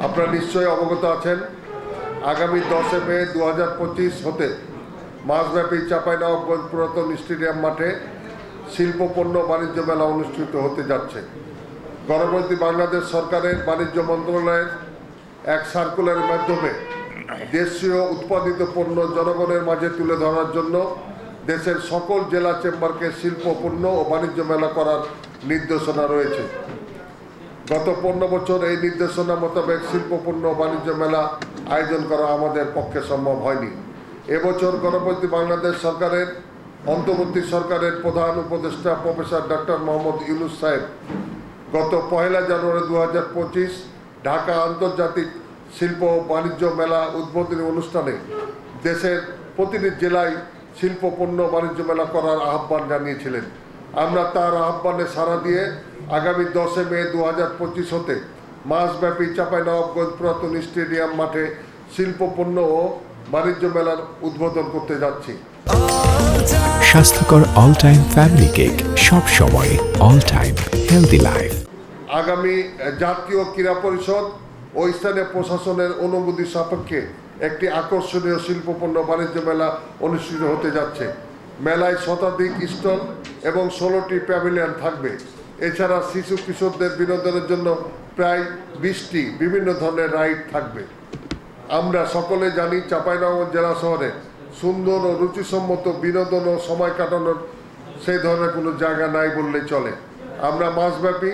আপনারা নিশ্চয়ই অবগত আছেন, আগামী 10 মে 2025 হতে মাসব্যাপী চাঁপাইনবাবগঞ্জ পুরাতন স্টেডিয়াম মাঠে শিল্প পণ্য বাণিজ্য মেলা অনুষ্ঠিত হতে যাচ্ছে। গণপ্রজাতন্ত্রী বাংলাদেশ সরকারের বাণিজ্য মন্ত্রণালয়ের এক সার্কুলারের মাধ্যমে দেশীয় উৎপাদিত পণ্য জনগণের মাঝে তুলে ধরার জন্য দেশের সকল জেলা চেম্বারকে শিল্প পণ্য ও বাণিজ্য মেলা করার নির্দেশনা রয়েছে। গত 15 বছর এই নির্দেশনা মোতাবেক শিল্প পণ্য বাণিজ্য মেলা আয়োজন করা আমাদের পক্ষে সম্ভব হয়নি। এবছর গণপ্রজাতন্ত্রী বাংলাদেশ সরকারের অন্তর্বর্তী সরকারের প্রধান উপদেষ্টা প্রফেসর ডক্টর মোহাম্মদ ইউনূস সাহেব গত 1 জানুয়ারি 2025 ঢাকা আন্তর্জাতিক শিল্প বাণিজ্য মেলা উদ্বোধনী অনুষ্ঠানে দেশের প্রতিটি জেলায় শিল্প পণ্য বাণিজ্য মেলা করার আহ্বান জানিয়েছিলেন। আমরা তার আহ্বানে সাড়া দিয়ে আগামী 10 মে 2025 হতে মাসব্যাপী চাঁপাইনবাবগঞ্জ পুরাতন স্টেডিয়াম মাঠে শিল্প পণ্য ও বাণিজ্য মেলার উদ্বোধন করতে যাচ্ছি। স্বাস্থ্যকর অল টাইম ফ্যামিলি কেক, সব সময় অল টাইম হেলদি লাইফ। আগামী জাতীয় ক্রীড়া পরিষদ ও স্থানীয় প্রশাসনের অনুমতি সাপেক্ষে একটি আকর্ষণীয় শিল্পপণ্য বাণিজ্য মেলা অনুষ্ঠিত হতে যাচ্ছে। মেলায় শতাধিক স্টল এবং 16টি প্যাভিলিয়ন থাকবে। এছাড়া শিশু কিশোরদের বিনোদনের জন্য প্রায় 20টি বিভিন্ন ধরনের রাইড থাকবে। আমরা সকলে জানি, চাঁপাইনবাবগঞ্জ জেলা শহরে সুন্দর ও রুচিসম্মত বিনোদন ও সময় কাটানোর সেই ধরনের কোনো জায়গা নাই বললেই চলে। আমরা মাসব্যাপী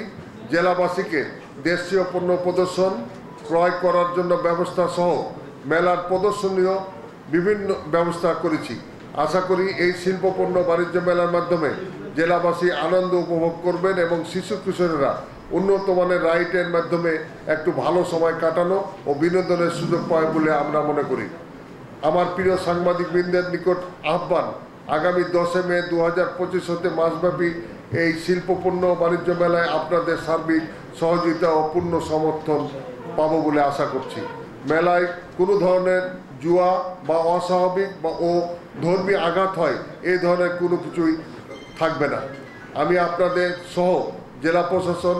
জেলাবাসীকে দেশীয় পণ্য প্রদর্শন ক্রয় করার জন্য ব্যবস্থা সহ মেলার প্রদর্শনীয় বিভিন্ন ব্যবস্থা করেছি। আশা করি এই শিল্প পণ্য বাণিজ্য মেলার মাধ্যমে জেলাবাসী আনন্দ উপভোগ করবেন এবং শিশু কিশোরেরা উন্নত মানের রাইডের মাধ্যমে একটু ভালো সময় কাটানো ও বিনোদনের সুযোগ পায় বলে আমরা মনে করি। আমার প্রিয় সাংবাদিকবৃন্দের নিকট আহ্বান, আগামী 10 মে 2025 হতে মাসব্যাপী এই শিল্পপণ্য বাণিজ্য মেলায় আপনাদের সার্বিক সহযোগিতা ও পূর্ণ সমর্থন পাবো বলে আশা করছি। মেলায় কোনো ধরনের জুয়া বা অস্বাভাবিক ও ধর্মীয় আঘাত হয় এই ধরনের কোনো কিছুই থাকবে না। আমি আপনাদের সহ জেলা প্রশাসন,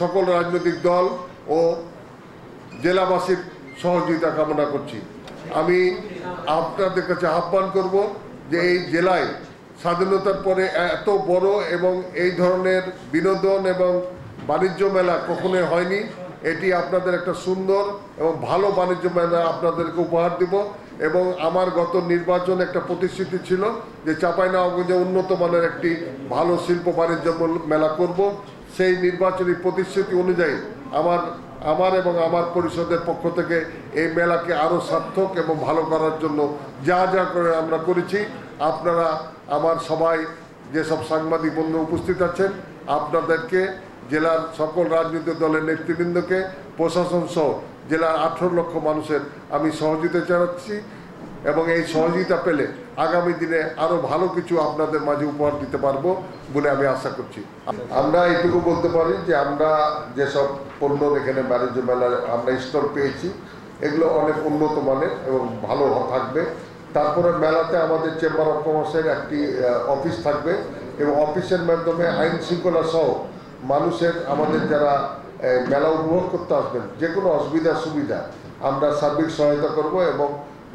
সকল রাজনৈতিক দল ও জেলাবাসীর সহযোগিতা কামনা করছি। আমি আপনাদের কাছে আহ্বান করব যে এই জেলায় স্বাধীনতার পরে এত বড় এবং এই ধরনের বিনোদন এবং বাণিজ্য মেলা কখনোই হয়নি। এটি আপনাদের একটা সুন্দর এবং ভালো বাণিজ্য মেলা আপনাদেরকে উপহার দেব এবং আমার গত নির্বাচন একটা প্রতিশ্রুতি ছিল যে চাঁপাইনবাবগঞ্জে উন্নত মানের একটি ভালো শিল্প বাণিজ্য মেলা করব। সেই নির্বাচনী প্রতিশ্রুতি অনুযায়ী আমার এবং আমার পরিষদের পক্ষ থেকে এই মেলাকে আরও সার্থক এবং ভালো করার জন্য যা যা করে আমরা করেছি। আপনারা আমার সবাই যেসব সাংবাদিক বন্ধু উপস্থিত আছেন, আপনাদেরকে জেলার সকল রাজনৈতিক দলের নেতৃবৃন্দকে, প্রশাসন সহ জেলার 18 লক্ষ মানুষের আমি সহযোগিতা জানাচ্ছি এবং এই সহযোগিতা পেলে আগামী দিনে আরও ভালো কিছু আপনাদের মাঝে উপহার দিতে পারবো বলে আমি আশা করছি। আমরা এটুকু বলতে পারি যে আমরা যেসব পণ্য এখানে বাণিজ্য মেলায় আমরা স্টল পেয়েছি এগুলো অনেক উন্নত মানের এবং ভালো থাকবে। তারপরে মেলাতে আমাদের চেম্বার অফ কমার্সের একটি অফিস থাকবে এবং অফিসের মাধ্যমে আইন শৃঙ্খলা সহ মানুষের, আমাদের যারা মেলা উপভোগ করতে আসবেন, যে কোনো অসুবিধা সুবিধা আমরা সার্বিক সহায়তা করব এবং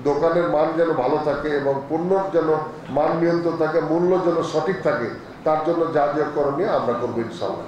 দোকানের মান যেন ভালো থাকে এবং পণ্যর যেন মান নিয়ন্ত্রণ থাকে, মূল্য যেন সঠিক থাকে, তার জন্য যা যা করণীয় আমরা করবো ইনশাআল্লাহ।